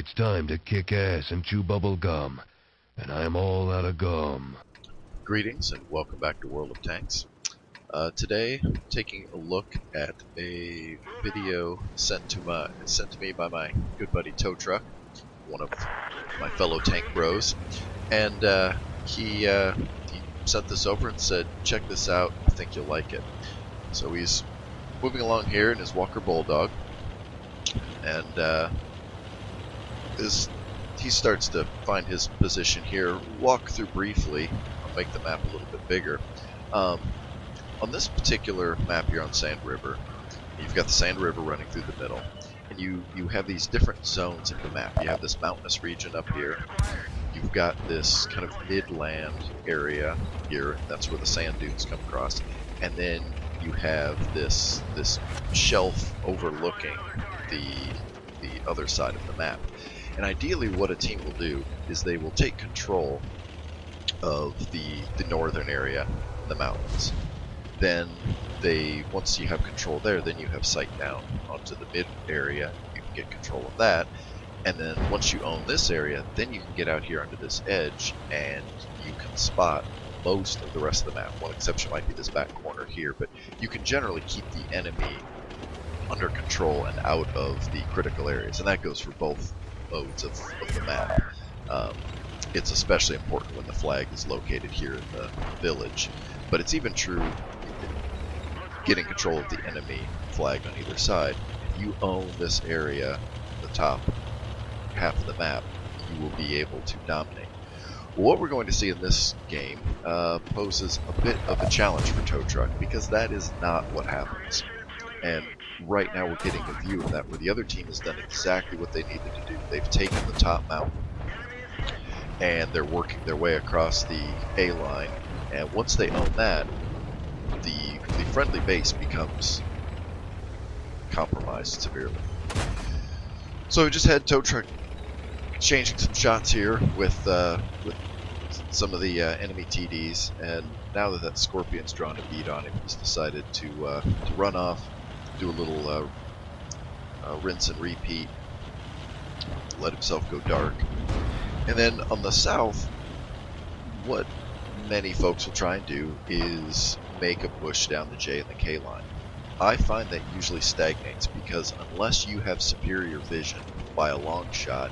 It's time to kick ass and chew bubble gum. And I'm all out of gum. Greetings and welcome back to World of Tanks. Today, taking a look at a video sent to me by my good buddy Toetruck, one of my fellow tank bros, and he sent this over and said, "Check this out. I think you'll like it." So he's moving along here in his Walker Bulldog, and he starts to find his position here. Walk through briefly. I'll make the map a little bit bigger. On this particular map here on Sand River, you've got the Sand River running through the middle, and you have these different zones of the map. You have this mountainous region up here. You've got this kind of midland area here. That's where the sand dunes come across, and then you have this shelf overlooking the other side of the map. And ideally, what a team will do is they will take control of the northern area, the mountains. Then once you have control there, then you have sight down onto the mid area. You can get control of that, and then once you own this area, then you can get out here onto this edge, and you can spot most of the rest of the map. One exception might be this back corner here, but you can generally keep the enemy under control and out of the critical areas, and that goes for both modes of the map. It's especially important when the flag is located here in the village, but it's even true getting control of the enemy flag on either side. If you own this area, the top half of the map, you will be able to dominate. What we're going to see in this game poses a bit of a challenge for Toetruck, because that is not what happens. And right now we're getting a view of that, where the other team has done exactly what they needed to do. They've taken the top mountain, and they're working their way across the A line, and once they own that, the friendly base becomes compromised severely. So we just had Toetruck exchanging some shots here with some of the enemy TDs, and now that Scorpion's drawn a bead on him, he's decided to run off, do a little rinse and repeat, let himself go dark. And then on the south, what many folks will try and do is make a push down the J and the K line. I find that usually stagnates, because unless you have superior vision by a long shot,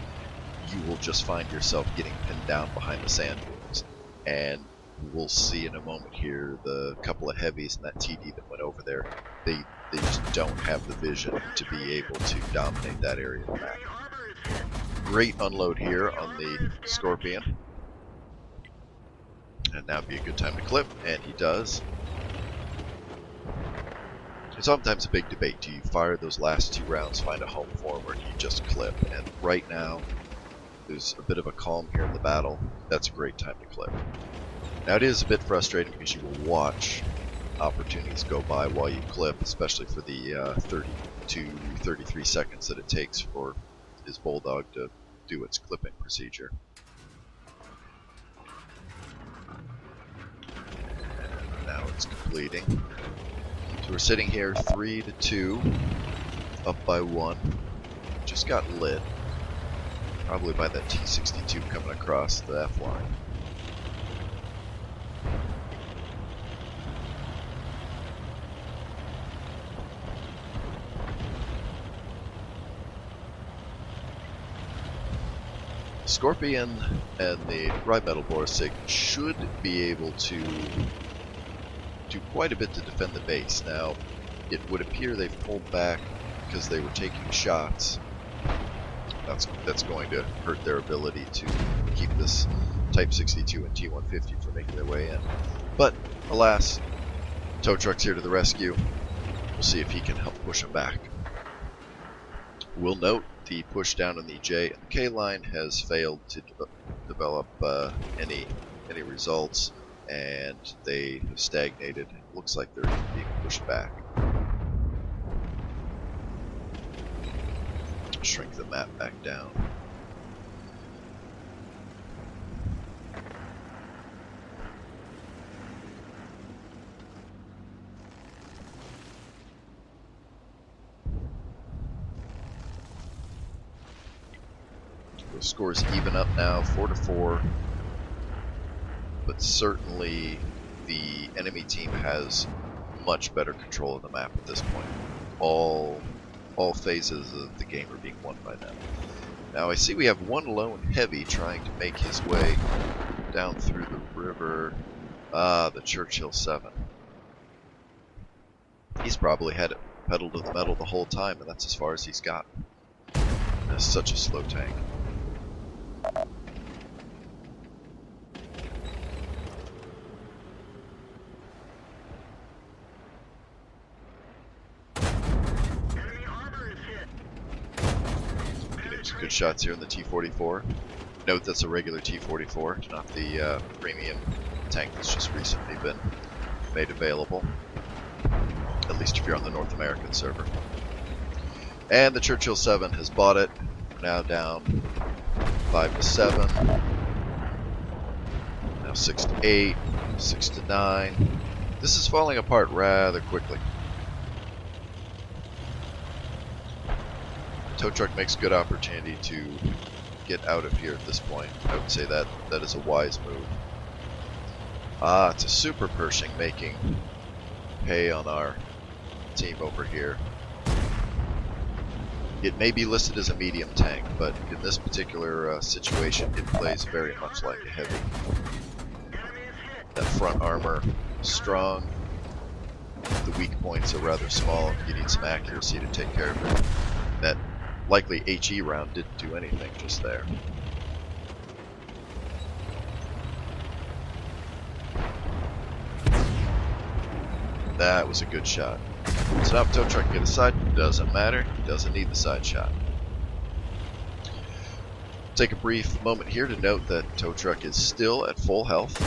you will just find yourself getting pinned down behind the sand dunes. And we'll see in a moment here the couple of heavies and that TD that went over there, they just don't have the vision to be able to dominate that area of the map. Great unload here on the Scorpion. And now would be a good time to clip, and he does. It's sometimes a big debate. Do you fire those last two rounds, find a home for him, or do you just clip? And right now, there's a bit of a calm here in the battle. That's a great time to clip. Now it is a bit frustrating, because you will watch opportunities go by while you clip, especially for the 32, 33 seconds that it takes for his Bulldog to do its clipping procedure. And now it's completing. So we're sitting here 3-2, up by 1. Just got lit, probably by that T-62 coming across the F line. Scorpion and the Rheinmetall Borsig should be able to do quite a bit to defend the base. Now, it would appear they've pulled back because they were taking shots. That's going to hurt their ability to keep this Type 62 and T-150 from making their way in. But, alas, Toetruck's here to the rescue. We'll see if he can help push them back. We'll note the push down on the J and the K line has failed to develop any results, and they have stagnated. It looks like they're being pushed back. Shrink the map back down. The score's even up now, 4-4. But certainly the enemy team has much better control of the map at this point. All phases of the game are being won by them. Now I see we have one lone heavy trying to make his way down through the river. Ah, the Churchill 7. He's probably had it pedal to the metal the whole time, and that's as far as he's gotten. That's such a slow tank. Getting some good shots here in the T-44. Note that's a regular T-44, not the premium tank that's just recently been made available. At least if you're on the North American server. And the Churchill 7 has bought it. We're now down 5-7. Now 6-8, 6-9. This is falling apart rather quickly. Toetruck makes good opportunity to get out of here at this point. I would say that is a wise move. Ah, it's a Super Pershing making hay on our team over here. It may be listed as a medium tank, but in this particular situation, it plays very much like a heavy. That front armor is strong. The weak points are rather small. You need some accuracy to take care of it. That likely HE round didn't do anything just there. That was a good shot. So now if Toetruck can get a side, doesn't matter. He doesn't need the side shot. Take a brief moment here to note that Toetruck is still at full health.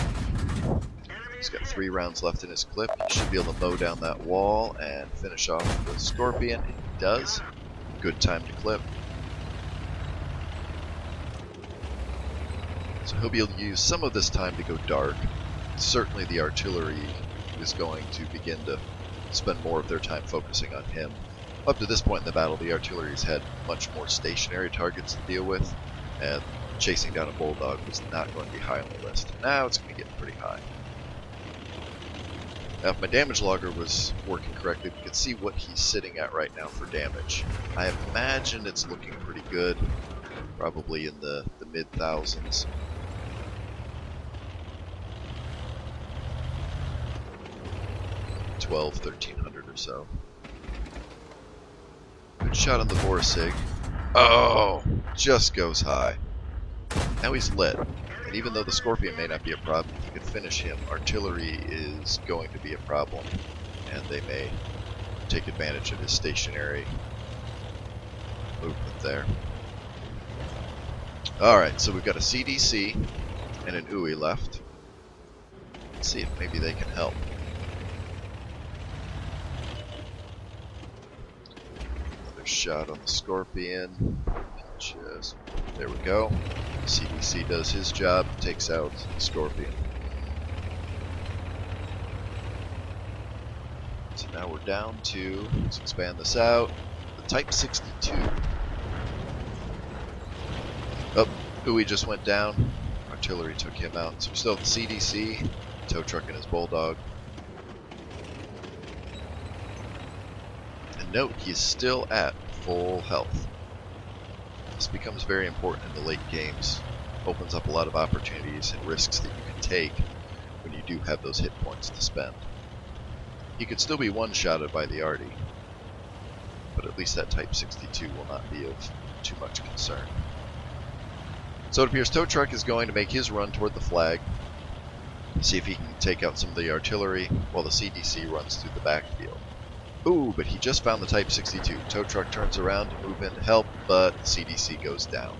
He's got 3 rounds left in his clip. He should be able to mow down that wall and finish off the Scorpion. He does. Good time to clip. So he'll be able to use some of this time to go dark. Certainly the artillery is going to begin to spend more of their time focusing on him. Up to this point in the battle, the artillery's had much more stationary targets to deal with, and chasing down a Bulldog was not going to be high on the list. Now it's going to get pretty high. Now if my damage logger was working correctly, we could see what he's sitting at right now for damage. I imagine it's looking pretty good, probably in the mid-thousands. 1,200-1,300 or so. Good shot on the Borisig. Oh, just goes high. Now he's lit. And even though the Scorpion may not be a problem, if you can finish him, artillery is going to be a problem. And they may take advantage of his stationary movement there. Alright, so we've got a CDC and an UI left. Let's see if maybe they can help. Shot on the Scorpion. Just there we go. CDC does his job, takes out the Scorpion. So now we're down to, let's expand this out, the Type 62. Oh, UI just went down. Artillery took him out. So we're still at the CDC, Toetruck and his Bulldog. Note, he is still at full health. This becomes very important in the late games. Opens up a lot of opportunities and risks that you can take when you do have those hit points to spend. He could still be one-shotted by the Arty, but at least that Type 62 will not be of too much concern. So it appears Toetruck is going to make his run toward the flag, see if he can take out some of the artillery while the CDC runs through the backfield. Ooh, but he just found the Type 62. Toetruck turns around to move in to help, but the CDC goes down.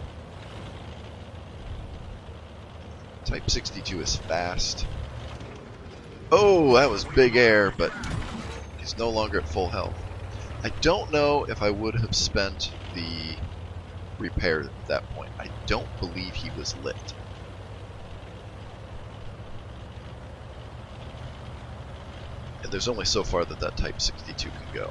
Type 62 is fast. Oh, that was big air, but he's no longer at full health. I don't know if I would have spent the repair at that point. I don't believe he was lit. There's only so far that that Type 62 can go.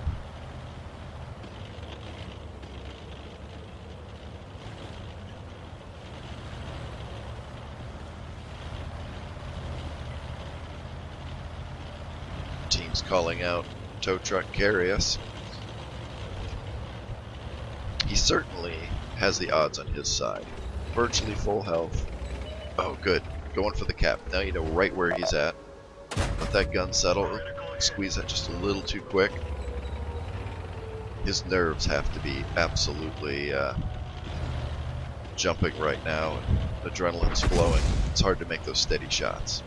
team's calling out, Toetruck, carry us. He certainly has the odds on his side. Virtually full health. Oh, good. Going for the cap. Now you know right where he's at. Let that gun settle. Squeeze that just a little too quick. His nerves have to be absolutely jumping right now. Adrenaline's flowing. It's hard to make those steady shots.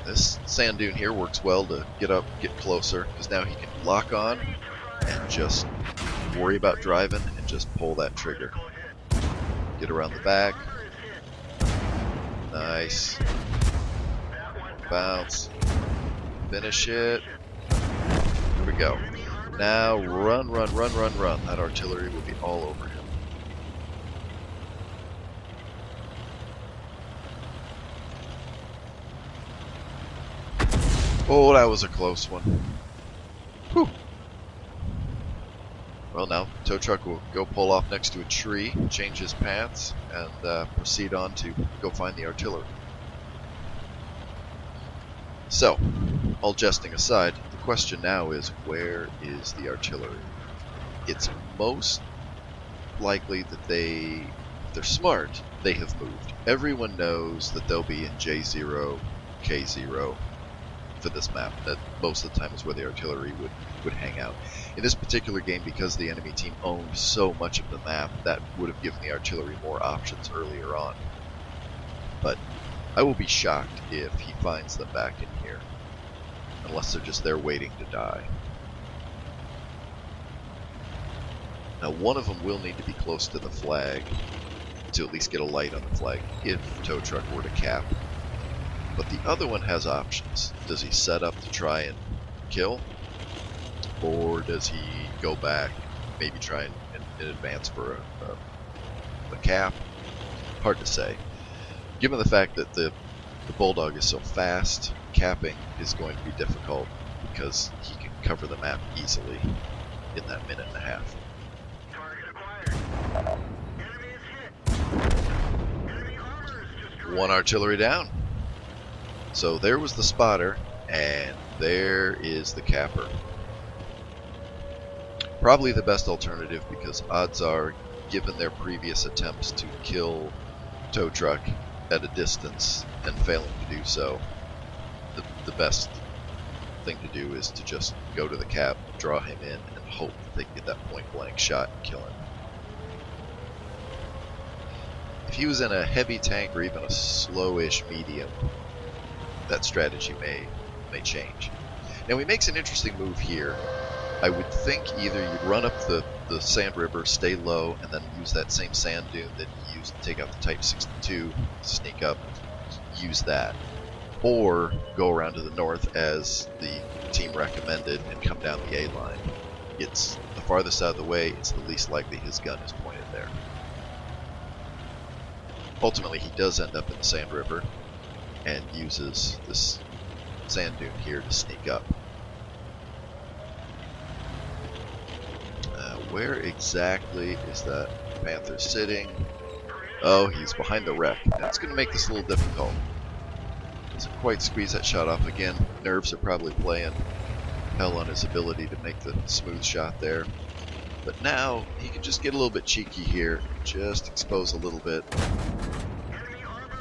This sand dune here works well to get up, get closer, because now he can lock on and just worry about driving and just pull that trigger. Get around the back. Nice. Bounce. Finish it. Here we go. Now run, run, run, run, run. That artillery will be all over him. Oh, that was a close one. Whew. Well, now Toetruck will go pull off next to a tree, change his paths, and proceed on to go find the artillery. So, all jesting aside, the question now is, where is the artillery? It's most likely that if they're smart, they have moved. Everyone knows that they'll be in J0, K0 for this map. That most of the time is where the artillery would hang out. In this particular game, because the enemy team owned so much of the map, that would have given the artillery more options earlier on. But I will be shocked if he finds them back in here, unless they're just there waiting to die. Now, one of them will need to be close to the flag to at least get a light on the flag if Toetruck were to cap. But the other one has options. Does he set up to try and kill? Or does he go back, maybe try and advance for a cap? Hard to say. Given the fact that the Bulldog is so fast, capping is going to be difficult because he can cover the map easily in that minute and a half. One artillery down. So there was the spotter, and there is the capper. Probably the best alternative, because odds are, given their previous attempts to kill Toetruck at a distance and failing to do so, the best thing to do is to just go to the cap, draw him in, and hope that they can get that point blank shot and kill him. If he was in a heavy tank or even a slowish medium, that strategy may change. Now he makes an interesting move here. I would think either you'd run up the sand river, stay low, and then use that same sand dune that you used to take out the Type 62, sneak up, use that. Or go around to the north as the team recommended and come down the A line. It's the farthest out of the way, it's the least likely his gun is pointed there. Ultimately he does end up in the sand river and uses this sand dune here to sneak up. Where exactly is that Panther sitting? Oh, he's behind the wreck. That's going to make this a little difficult. Doesn't quite squeeze that shot off. Again, nerves are probably playing hell on his ability to make the smooth shot there. But now he can just get a little bit cheeky here, just expose a little bit.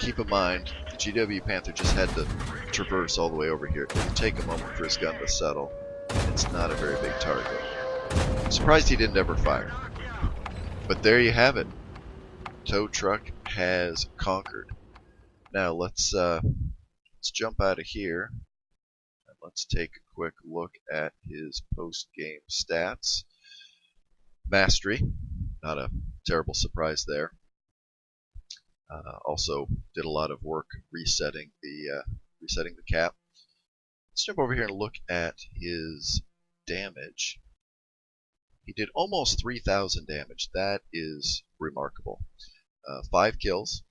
Keep in mind, the GW Panther just had to traverse all the way over here. It will take a moment for his gun to settle. It's not a very big target. I'm surprised he didn't ever fire. But there you have it. Toetruck has conquered. Now let's jump out of here and let's take a quick look at his post-game stats. Mastery, not a terrible surprise there. Also did a lot of work resetting the cap. Let's jump over here and look at his damage. He did almost 3,000 damage. That is remarkable. 5 kills.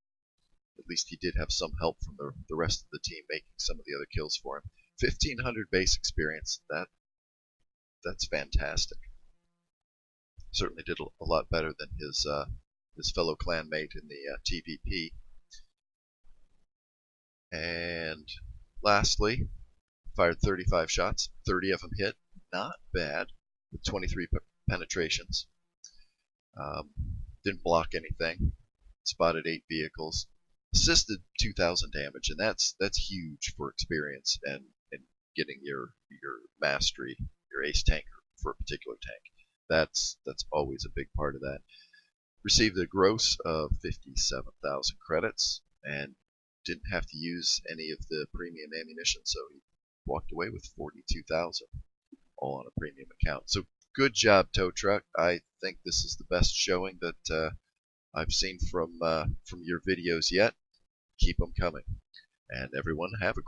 At least he did have some help from the rest of the team making some of the other kills for him. 1,500 base experience. That's fantastic. Certainly did a lot better than his fellow clanmate in the TVP. And lastly, Fired 35 shots, 30 of them hit. Not bad, with 23 penetrations. Didn't block anything. Spotted 8 vehicles. Assisted 2,000 damage, and that's huge for experience and getting your mastery, your ace tanker for a particular tank. That's always a big part of that. Received a gross of 57,000 credits and didn't have to use any of the premium ammunition, so he walked away with 42,000, all on a premium account. So good job, Toetruck. I think this is the best showing that I've seen from your videos yet. Keep them coming, and everyone have a